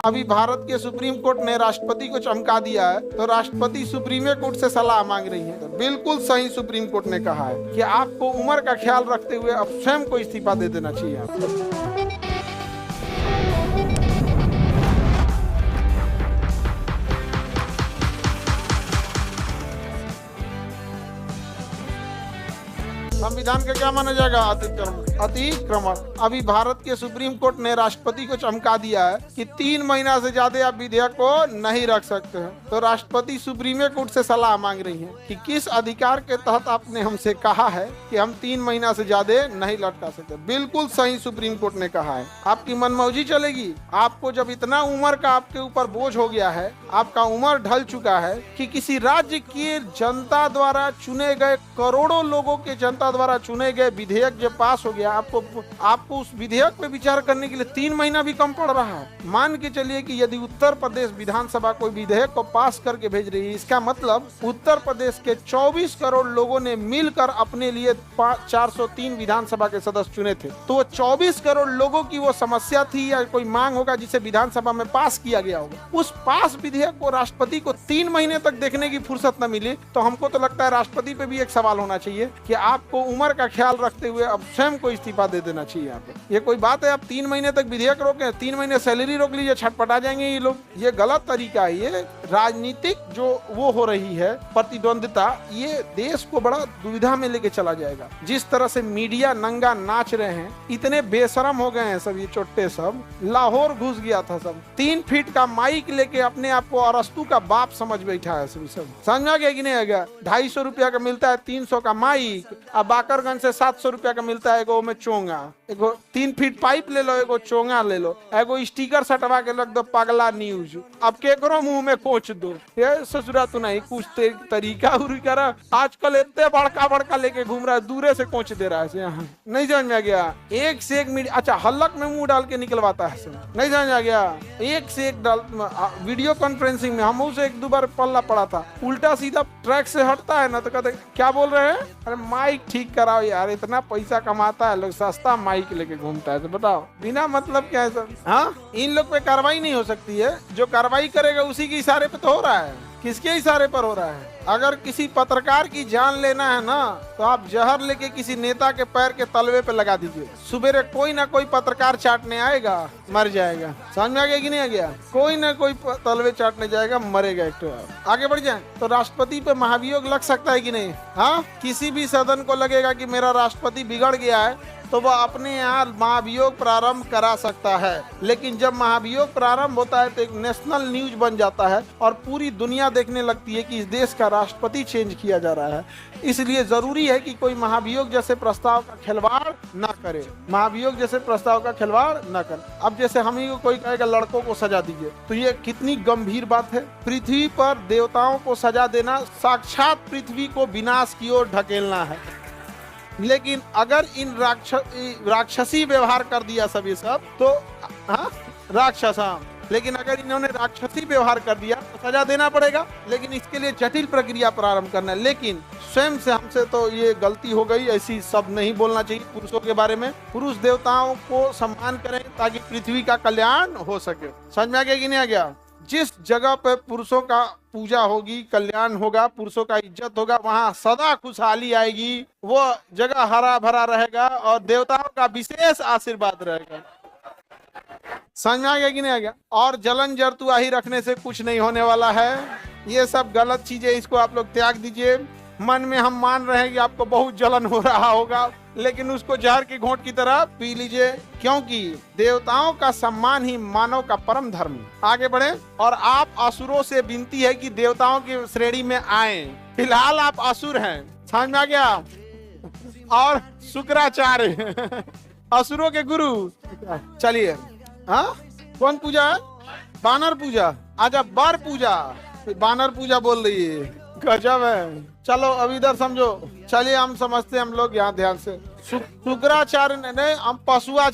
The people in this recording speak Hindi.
अभी भारत के सुप्रीम कोर्ट ने राष्ट्रपति को चमका दिया है, तो राष्ट्रपति सुप्रीम कोर्ट से सलाह मांग रही है। तो बिल्कुल सही सुप्रीम कोर्ट ने कहा है कि आपको उम्र का ख्याल रखते हुए अब स्वयं को इस्तीफा दे देना चाहिए आपको। संविधान का क्या माना जाएगा? अतिक्रमण। अभी भारत के सुप्रीम कोर्ट ने राष्ट्रपति को चमका दिया है कि 3 महीना से ज्यादा आप विधेयक को नहीं रख सकते हैं। तो राष्ट्रपति सुप्रीम कोर्ट से सलाह मांग रही हैं कि किस अधिकार के तहत आपने हमसे कहा है कि हम 3 महीना से ज्यादा नहीं लटका सकते। बिल्कुल सही सुप्रीम कोर्ट ने कहा है। आपकी मनमौजी चलेगी? आपको जब इतना उम्र का आपके ऊपर बोझ हो गया है, आपका उम्र ढल चुका है कि किसी राज्य की जनता द्वारा चुने गए, करोड़ों लोगों के जनता द्वारा चुने गए विधेयक जब पास हो गया, आपको उस विधेयक पे विचार करने के लिए 3 महीना भी कम पड़ रहा है। मान के चलिए कि यदि उत्तर प्रदेश विधानसभा कोई विधेयक को पास करके भेज रही है, इसका मतलब उत्तर प्रदेश के 24 करोड़ लोगों ने मिलकर अपने लिए 403 विधानसभा के सदस्य चुने थे। तो वो 24 करोड़ लोगों की वो समस्या थी या कोई मांग होगा जिसे विधानसभा में पास किया गया होगा। उस पास विधेयक को राष्ट्रपति को 3 महीने तक देखने की फुर्सत न मिली, तो हमको तो लगता है राष्ट्रपति पे भी एक सवाल होना चाहिए कि आपको उम्र का ख्याल रखते हुए अब स्वयं को इस्तीफा दे देना चाहिए आपको। ये कोई बात है? आप 3 महीने तक विधेयक रोके, 3 महीने सैलरी रोक लीजिए, छटपटा जाएंगे ये लोग। ये गलत तरीका है। ये राजनीतिक जो वो हो रही है प्रतिद्वंदिता, ये देश को बड़ा दुविधा में लेके चला जाएगा। जिस तरह से मीडिया नंगा नाच रहे हैं, इतने बेशरम हो गए हैं सब ये चोट्टे सब। लाहौर घुस गया था सब, 3 फीट का माइक लेके अपने आप को अरस्तु का बाप समझ बैठा है सब। समझा गया कि नहीं आ गया? 250 रुपया का मिलता है 300 का माइक, अब बाकरगंज से 700 रुपया का मिलता है एगो में चोंगा। एगो 3 फीट पाइप ले लो, एगो चोंगा ले लो, एगो स्टिकर सटवा के रख दो पगला न्यूज। अब केकरो मुंह में कोच दो। ये ससुरा तो नहीं कुछ तरीका कर। आजकल इतने बड़का बड़का लेके घूम रहा है, दूरे से कोच दे रहा है। यहाँ नहीं समझ में आ गया? एक से एक मीडिया, अच्छा हल्लक में मुंह डाल के निकलवाता है। नहीं समझ आ गया? एक से एक डाल वीडियो कॉन्फ्रेंसिंग में हम उसे 1-2 बार पल्ला पड़ा था। उल्टा सीधा ट्रैक से हटता है ना तो कहते क्या बोल रहे हैं? अरे माइक ठीक कराओ यार, इतना पैसा कमाता है लोग, सस्ता माइक लेके घूमता है। तो बताओ बिना मतलब क्या है सर? हाँ, इन लोग पे कार्रवाई नहीं हो सकती है। जो कार्रवाई करेगा उसी के इशारे पे तो हो रहा है। किसके इशारे पर हो रहा है? अगर किसी पत्रकार की जान लेना है ना, तो आप जहर लेके किसी नेता के पैर के तलवे पे लगा दीजिए। सुबेरे कोई ना कोई पत्रकार चाटने आएगा, मर जाएगा। समझ में आ गया कि नहीं आ गया? कोई ना कोई तलवे चाटने जाएगा, मरेगा एक तो। आगे बढ़ जाए तो राष्ट्रपति पे महाभियोग लग सकता है कि नहीं? हाँ, किसी भी सदन को लगेगा कि मेरा राष्ट्रपति बिगड़ गया है, तो वह अपने यहाँ महाभियोग प्रारंभ करा सकता है। लेकिन जब महाभियोग प्रारंभ होता है तो एक नेशनल न्यूज बन जाता है और पूरी दुनिया देखने लगती है कि इस देश का राष्ट्रपति चेंज किया जा रहा है। इसलिए जरूरी है कि कोई महाभियोग जैसे प्रस्ताव का खिलवाड़ न करे। महाभियोग जैसे प्रस्ताव का खिलवाड़ न करे। अब जैसे हम ही को कोई कहेगा लड़कों को सजा दीजिए, तो ये कितनी गंभीर बात है। पृथ्वी पर देवताओं को सजा देना साक्षात पृथ्वी को विनाश की ओर ढकेलना है। लेकिन अगर इन राक्षसी व्यवहार कर दिया सभी सब तो राक्षस। लेकिन अगर इन्होंने राक्षसी व्यवहार कर दिया तो सजा देना पड़ेगा। लेकिन इसके लिए जटिल प्रक्रिया प्रारंभ करना है। लेकिन स्वयं से हमसे तो ये गलती हो गई, ऐसी सब नहीं बोलना चाहिए पुरुषों के बारे में। पुरुष देवताओं को सम्मान करें ताकि पृथ्वी का कल्याण हो सके। समझ में आ गया कि नहीं आ गया? जिस जगह पे पुरुषों का पूजा होगी, कल्याण होगा, पुरुषों का इज्जत होगा, वहां सदा खुशहाली आएगी। वो जगह हरा भरा रहेगा और देवताओं का विशेष आशीर्वाद रहेगा। समझ में आ गया कि नहीं आ गया? और जलन जरतुआही रखने से कुछ नहीं होने वाला है। ये सब गलत चीजें, इसको आप लोग त्याग दीजिए। मन में हम मान रहे हैं कि आपको बहुत जलन हो रहा होगा, लेकिन उसको जहर के घोंट की तरह पी लीजिए, क्योंकि देवताओं का सम्मान ही मानव का परम धर्म। आगे बढ़े। और आप असुरों से विनती है कि देवताओं की श्रेणी में आए। फिलहाल आप असुर हैं। समझ में आ गया? और शुक्राचार्य असुरों के गुरु। चलिए, हाँ कौन पूजा है? बानर पूजा। आजा बर पूजा, बानर पूजा बोल रही है। गजब है। चलो अब इधर समझो। चलिए हम समझते हैं, हम लोग यहाँ ध्यान से। शुक्राचार्य नहीं, हम पशुआचार्य